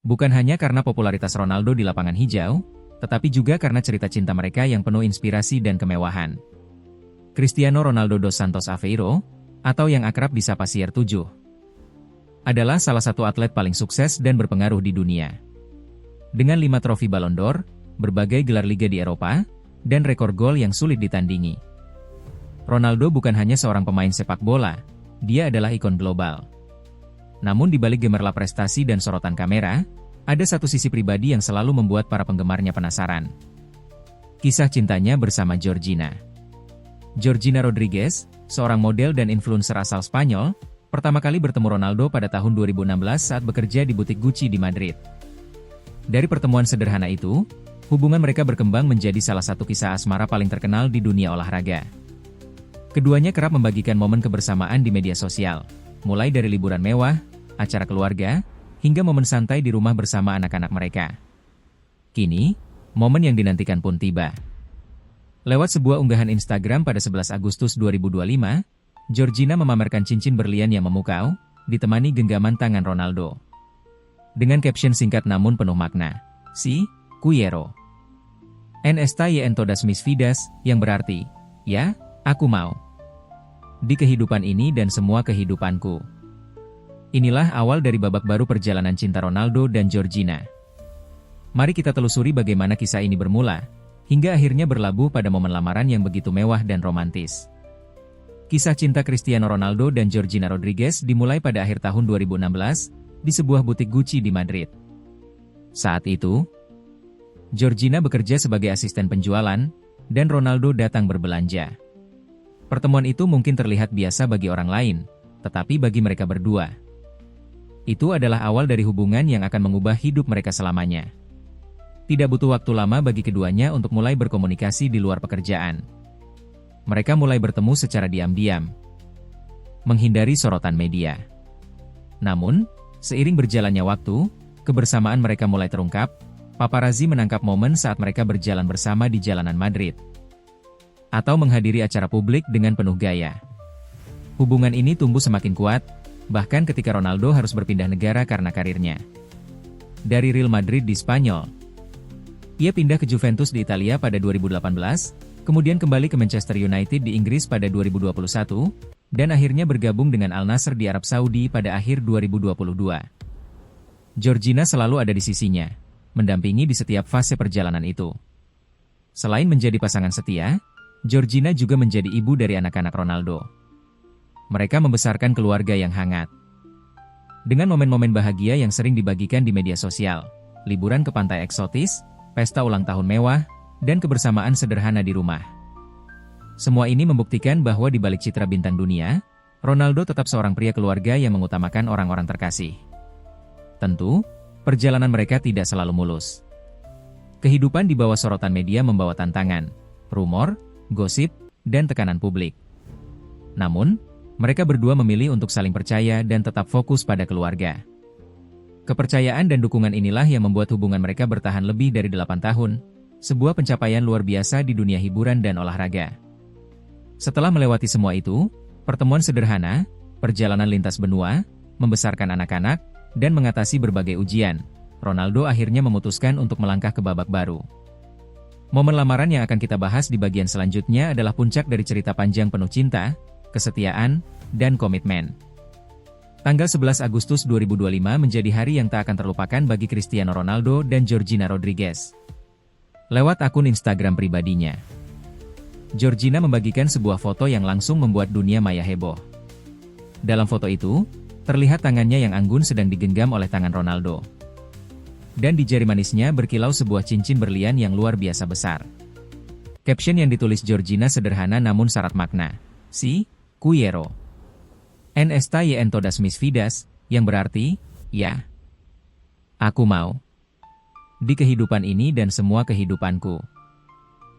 Bukan hanya karena popularitas Ronaldo di lapangan hijau, tetapi juga karena cerita cinta mereka yang penuh inspirasi dan kemewahan. Cristiano Ronaldo dos Santos Aveiro, atau yang akrab disapa CR7, adalah salah satu atlet paling sukses dan berpengaruh di dunia. Dengan 5 trofi Ballon d'Or, berbagai gelar liga di Eropa, dan rekor gol yang sulit ditandingi. Ronaldo bukan hanya seorang pemain sepak bola, dia adalah ikon global. Namun di balik gemerlap prestasi dan sorotan kamera, ada satu sisi pribadi yang selalu membuat para penggemarnya penasaran. Kisah cintanya bersama Georgina. Georgina Rodriguez, seorang model dan influencer asal Spanyol, pertama kali bertemu Ronaldo pada tahun 2016 saat bekerja di butik Gucci di Madrid. Dari pertemuan sederhana itu, hubungan mereka berkembang menjadi salah satu kisah asmara paling terkenal di dunia olahraga. Keduanya kerap membagikan momen kebersamaan di media sosial, mulai dari liburan mewah, acara keluarga, hingga momen santai di rumah bersama anak-anak mereka. Kini, momen yang dinantikan pun tiba. Lewat sebuah unggahan Instagram pada 11 Agustus 2025, Georgina memamerkan cincin berlian yang memukau, ditemani genggaman tangan Ronaldo. Dengan caption singkat namun penuh makna, "Si, quiero. En esta y en todas mis vidas," yang berarti, "Ya, aku mau. Di kehidupan ini dan semua kehidupanku." Inilah awal dari babak baru perjalanan cinta Ronaldo dan Georgina. Mari kita telusuri bagaimana kisah ini bermula, hingga akhirnya berlabuh pada momen lamaran yang begitu mewah dan romantis. Kisah cinta Cristiano Ronaldo dan Georgina Rodriguez dimulai pada akhir tahun 2016, di sebuah butik Gucci di Madrid. Saat itu, Georgina bekerja sebagai asisten penjualan, dan Ronaldo datang berbelanja. Pertemuan itu mungkin terlihat biasa bagi orang lain, tetapi bagi mereka berdua, itu adalah awal dari hubungan yang akan mengubah hidup mereka selamanya. Tidak butuh waktu lama bagi keduanya untuk mulai berkomunikasi di luar pekerjaan. Mereka mulai bertemu secara diam-diam, menghindari sorotan media. Namun, seiring berjalannya waktu, kebersamaan mereka mulai terungkap. Paparazzi menangkap momen saat mereka berjalan bersama di jalanan Madrid, atau menghadiri acara publik dengan penuh gaya. Hubungan ini tumbuh semakin kuat, bahkan ketika Ronaldo harus berpindah negara karena karirnya. Dari Real Madrid di Spanyol, ia pindah ke Juventus di Italia pada 2018, kemudian kembali ke Manchester United di Inggris pada 2021, dan akhirnya bergabung dengan Al Nassr di Arab Saudi pada akhir 2022. Georgina selalu ada di sisinya, mendampingi di setiap fase perjalanan itu. Selain menjadi pasangan setia, Georgina juga menjadi ibu dari anak-anak Ronaldo. Mereka membesarkan keluarga yang hangat. Dengan momen-momen bahagia yang sering dibagikan di media sosial, liburan ke pantai eksotis, pesta ulang tahun mewah, dan kebersamaan sederhana di rumah. Semua ini membuktikan bahwa di balik citra bintang dunia, Ronaldo tetap seorang pria keluarga yang mengutamakan orang-orang terkasih. Tentu, perjalanan mereka tidak selalu mulus. Kehidupan di bawah sorotan media membawa tantangan, rumor, gosip, dan tekanan publik. Namun, mereka berdua memilih untuk saling percaya dan tetap fokus pada keluarga. Kepercayaan dan dukungan inilah yang membuat hubungan mereka bertahan lebih dari 8 tahun, sebuah pencapaian luar biasa di dunia hiburan dan olahraga. Setelah melewati semua itu, pertemuan sederhana, perjalanan lintas benua, membesarkan anak-anak, dan mengatasi berbagai ujian, Ronaldo akhirnya memutuskan untuk melangkah ke babak baru. Momen lamaran yang akan kita bahas di bagian selanjutnya adalah puncak dari cerita panjang penuh cinta, kesetiaan, dan komitmen. Tanggal 11 Agustus 2025 menjadi hari yang tak akan terlupakan bagi Cristiano Ronaldo dan Georgina Rodriguez. Lewat akun Instagram pribadinya, Georgina membagikan sebuah foto yang langsung membuat dunia maya heboh. Dalam foto itu, terlihat tangannya yang anggun sedang digenggam oleh tangan Ronaldo. Dan di jari manisnya berkilau sebuah cincin berlian yang luar biasa besar. Caption yang ditulis Georgina sederhana namun syarat makna, "Si, quiero. En esta y en todas mis vidas," yang berarti, "Ya, aku mau. Di kehidupan ini dan semua kehidupanku."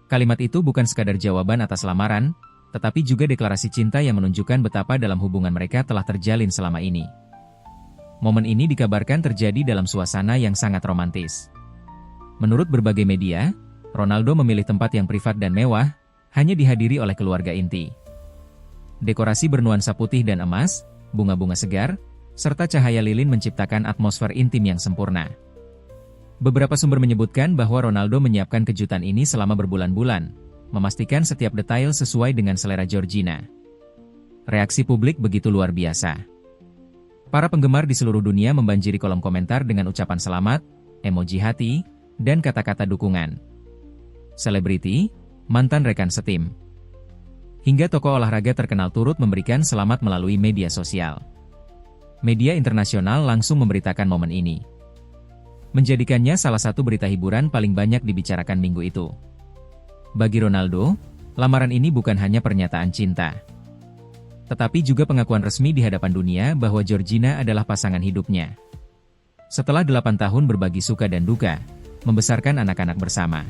Kalimat itu bukan sekadar jawaban atas lamaran, tetapi juga deklarasi cinta yang menunjukkan betapa dalam hubungan mereka telah terjalin selama ini. Momen ini dikabarkan terjadi dalam suasana yang sangat romantis. Menurut berbagai media, Ronaldo memilih tempat yang privat dan mewah, hanya dihadiri oleh keluarga inti. Dekorasi bernuansa putih dan emas, bunga-bunga segar, serta cahaya lilin menciptakan atmosfer intim yang sempurna. Beberapa sumber menyebutkan bahwa Ronaldo menyiapkan kejutan ini selama berbulan-bulan, memastikan setiap detail sesuai dengan selera Georgina. Reaksi publik begitu luar biasa. Para penggemar di seluruh dunia membanjiri kolom komentar dengan ucapan selamat, emoji hati, dan kata-kata dukungan. Selebriti, mantan rekan setim, hingga tokoh olahraga terkenal turut memberikan selamat melalui media sosial. Media internasional langsung memberitakan momen ini, menjadikannya salah satu berita hiburan paling banyak dibicarakan minggu itu. Bagi Ronaldo, lamaran ini bukan hanya pernyataan cinta, tetapi juga pengakuan resmi di hadapan dunia bahwa Georgina adalah pasangan hidupnya. Setelah 8 tahun berbagi suka dan duka, membesarkan anak-anak bersama,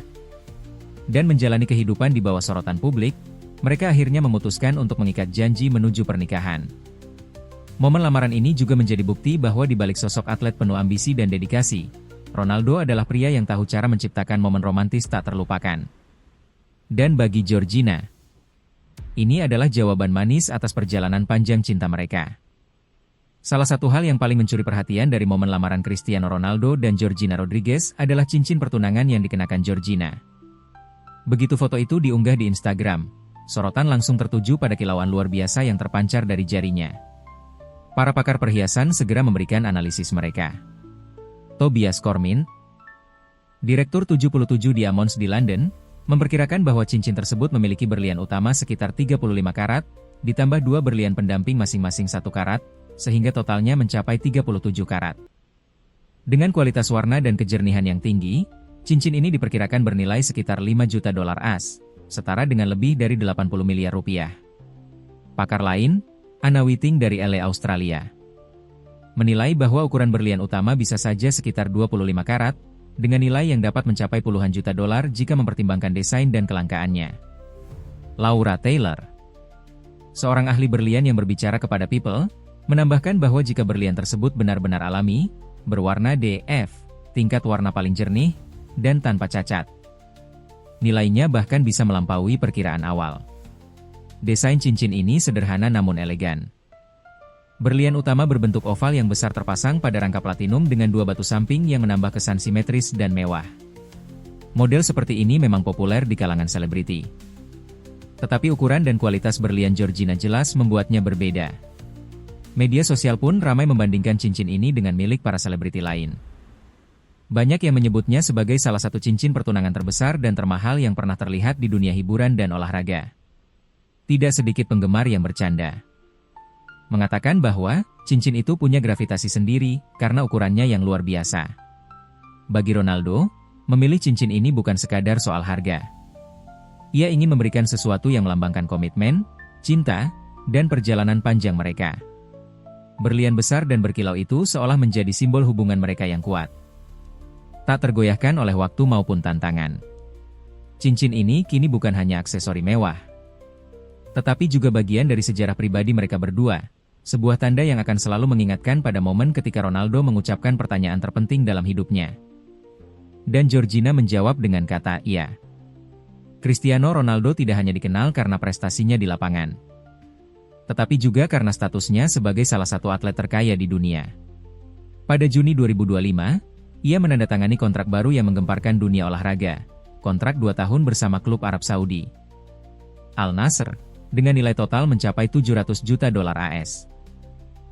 dan menjalani kehidupan di bawah sorotan publik, mereka akhirnya memutuskan untuk mengikat janji menuju pernikahan. Momen lamaran ini juga menjadi bukti bahwa di balik sosok atlet penuh ambisi dan dedikasi, Ronaldo adalah pria yang tahu cara menciptakan momen romantis tak terlupakan. Dan bagi Georgina, ini adalah jawaban manis atas perjalanan panjang cinta mereka. Salah satu hal yang paling mencuri perhatian dari momen lamaran Cristiano Ronaldo dan Georgina Rodriguez adalah cincin pertunangan yang dikenakan Georgina. Begitu foto itu diunggah di Instagram, sorotan langsung tertuju pada kilauan luar biasa yang terpancar dari jarinya. Para pakar perhiasan segera memberikan analisis mereka. Tobias Kormin, Direktur 77 Diamonds di London, memperkirakan bahwa cincin tersebut memiliki berlian utama sekitar 35 karat, ditambah 2 berlian pendamping masing-masing 1 karat, sehingga totalnya mencapai 37 karat. Dengan kualitas warna dan kejernihan yang tinggi, cincin ini diperkirakan bernilai sekitar 5 juta dolar AS, setara dengan lebih dari 80 miliar rupiah. Pakar lain, Anna Whiting dari LA Australia, menilai bahwa ukuran berlian utama bisa saja sekitar 25 karat, dengan nilai yang dapat mencapai puluhan juta dolar jika mempertimbangkan desain dan kelangkaannya. Laura Taylor, seorang ahli berlian yang berbicara kepada People, menambahkan bahwa jika berlian tersebut benar-benar alami, berwarna DF, tingkat warna paling jernih, dan tanpa cacat, nilainya bahkan bisa melampaui perkiraan awal. Desain cincin ini sederhana namun elegan. Berlian utama berbentuk oval yang besar terpasang pada rangka platinum dengan 2 batu samping yang menambah kesan simetris dan mewah. Model seperti ini memang populer di kalangan selebriti. Tetapi ukuran dan kualitas berlian Georgina jelas membuatnya berbeda. Media sosial pun ramai membandingkan cincin ini dengan milik para selebriti lain. Banyak yang menyebutnya sebagai salah satu cincin pertunangan terbesar dan termahal yang pernah terlihat di dunia hiburan dan olahraga. Tidak sedikit penggemar yang bercanda, mengatakan bahwa cincin itu punya gravitasi sendiri karena ukurannya yang luar biasa. Bagi Ronaldo, memilih cincin ini bukan sekadar soal harga. Ia ingin memberikan sesuatu yang melambangkan komitmen, cinta, dan perjalanan panjang mereka. Berlian besar dan berkilau itu seolah menjadi simbol hubungan mereka yang kuat, tak tergoyahkan oleh waktu maupun tantangan. Cincin ini kini bukan hanya aksesori mewah, tetapi juga bagian dari sejarah pribadi mereka berdua. Sebuah tanda yang akan selalu mengingatkan pada momen ketika Ronaldo mengucapkan pertanyaan terpenting dalam hidupnya. Dan Georgina menjawab dengan kata iya. Cristiano Ronaldo tidak hanya dikenal karena prestasinya di lapangan, tetapi juga karena statusnya sebagai salah satu atlet terkaya di dunia. Pada Juni 2025, ia menandatangani kontrak baru yang menggemparkan dunia olahraga, kontrak 2 tahun bersama klub Arab Saudi, Al Nassr, dengan nilai total mencapai 700 juta dolar AS.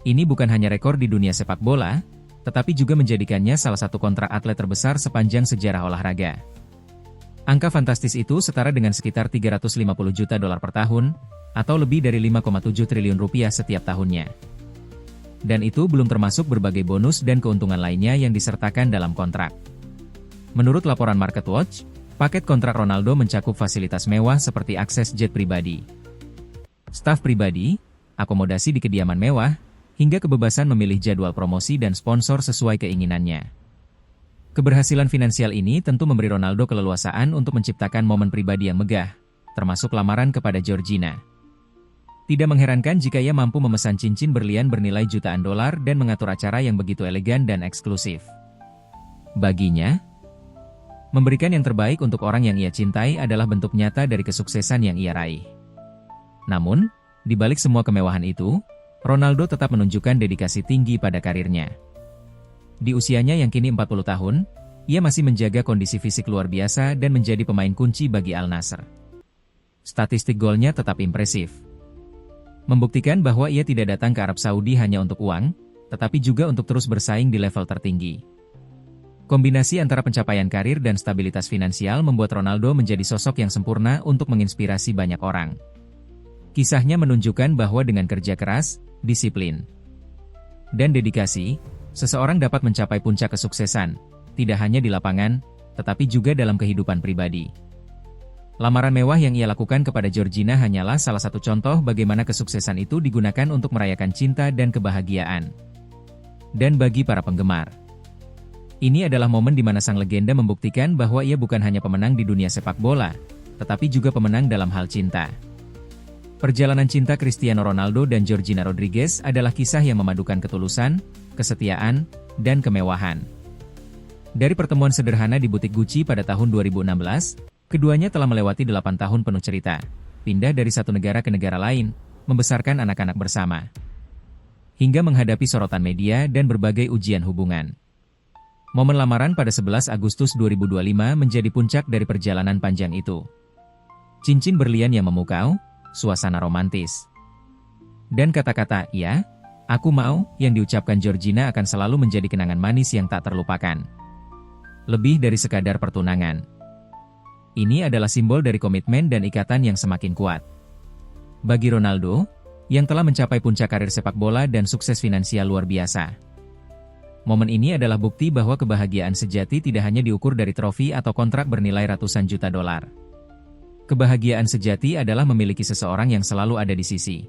Ini bukan hanya rekor di dunia sepak bola, tetapi juga menjadikannya salah satu kontrak atlet terbesar sepanjang sejarah olahraga. Angka fantastis itu setara dengan sekitar 350 juta dolar per tahun, atau lebih dari 5,7 triliun rupiah setiap tahunnya. Dan itu belum termasuk berbagai bonus dan keuntungan lainnya yang disertakan dalam kontrak. Menurut laporan MarketWatch, paket kontrak Ronaldo mencakup fasilitas mewah seperti akses jet pribadi, staf pribadi, akomodasi di kediaman mewah, hingga kebebasan memilih jadwal promosi dan sponsor sesuai keinginannya. Keberhasilan finansial ini tentu memberi Ronaldo keleluasaan untuk menciptakan momen pribadi yang megah, termasuk lamaran kepada Georgina. Tidak mengherankan jika ia mampu memesan cincin berlian bernilai jutaan dolar dan mengatur acara yang begitu elegan dan eksklusif. Baginya, memberikan yang terbaik untuk orang yang ia cintai adalah bentuk nyata dari kesuksesan yang ia raih. Namun, di balik semua kemewahan itu, Ronaldo tetap menunjukkan dedikasi tinggi pada karirnya. Di usianya yang kini 40 tahun, ia masih menjaga kondisi fisik luar biasa dan menjadi pemain kunci bagi Al Nassr. Statistik golnya tetap impresif, membuktikan bahwa ia tidak datang ke Arab Saudi hanya untuk uang, tetapi juga untuk terus bersaing di level tertinggi. Kombinasi antara pencapaian karir dan stabilitas finansial membuat Ronaldo menjadi sosok yang sempurna untuk menginspirasi banyak orang. Kisahnya menunjukkan bahwa dengan kerja keras, disiplin, dan dedikasi, seseorang dapat mencapai puncak kesuksesan, tidak hanya di lapangan, tetapi juga dalam kehidupan pribadi. Lamaran mewah yang ia lakukan kepada Georgina hanyalah salah satu contoh bagaimana kesuksesan itu digunakan untuk merayakan cinta dan kebahagiaan. Dan bagi para penggemar, ini adalah momen di mana sang legenda membuktikan bahwa ia bukan hanya pemenang di dunia sepak bola, tetapi juga pemenang dalam hal cinta. Perjalanan cinta Cristiano Ronaldo dan Georgina Rodriguez adalah kisah yang memadukan ketulusan, kesetiaan, dan kemewahan. Dari pertemuan sederhana di butik Gucci pada tahun 2016, keduanya telah melewati 8 tahun penuh cerita, pindah dari satu negara ke negara lain, membesarkan anak-anak bersama, hingga menghadapi sorotan media dan berbagai ujian hubungan. Momen lamaran pada 11 Agustus 2025 menjadi puncak dari perjalanan panjang itu. Cincin berlian yang memukau, suasana romantis, dan kata-kata, "Ya, aku mau," yang diucapkan Georgina akan selalu menjadi kenangan manis yang tak terlupakan. Lebih dari sekadar pertunangan, ini adalah simbol dari komitmen dan ikatan yang semakin kuat. Bagi Ronaldo, yang telah mencapai puncak karir sepak bola dan sukses finansial luar biasa, momen ini adalah bukti bahwa kebahagiaan sejati tidak hanya diukur dari trofi atau kontrak bernilai ratusan juta dolar. Kebahagiaan sejati adalah memiliki seseorang yang selalu ada di sisi,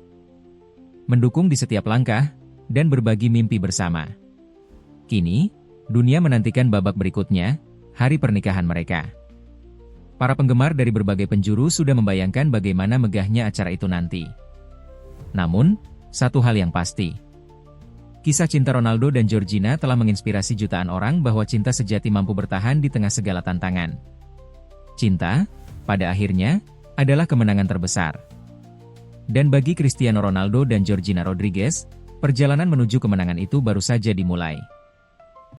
mendukung di setiap langkah, dan berbagi mimpi bersama. Kini, dunia menantikan babak berikutnya, hari pernikahan mereka. Para penggemar dari berbagai penjuru sudah membayangkan bagaimana megahnya acara itu nanti. Namun, satu hal yang pasti, kisah cinta Ronaldo dan Georgina telah menginspirasi jutaan orang bahwa cinta sejati mampu bertahan di tengah segala tantangan. Cinta, pada akhirnya, adalah kemenangan terbesar. Dan bagi Cristiano Ronaldo dan Georgina Rodriguez, perjalanan menuju kemenangan itu baru saja dimulai.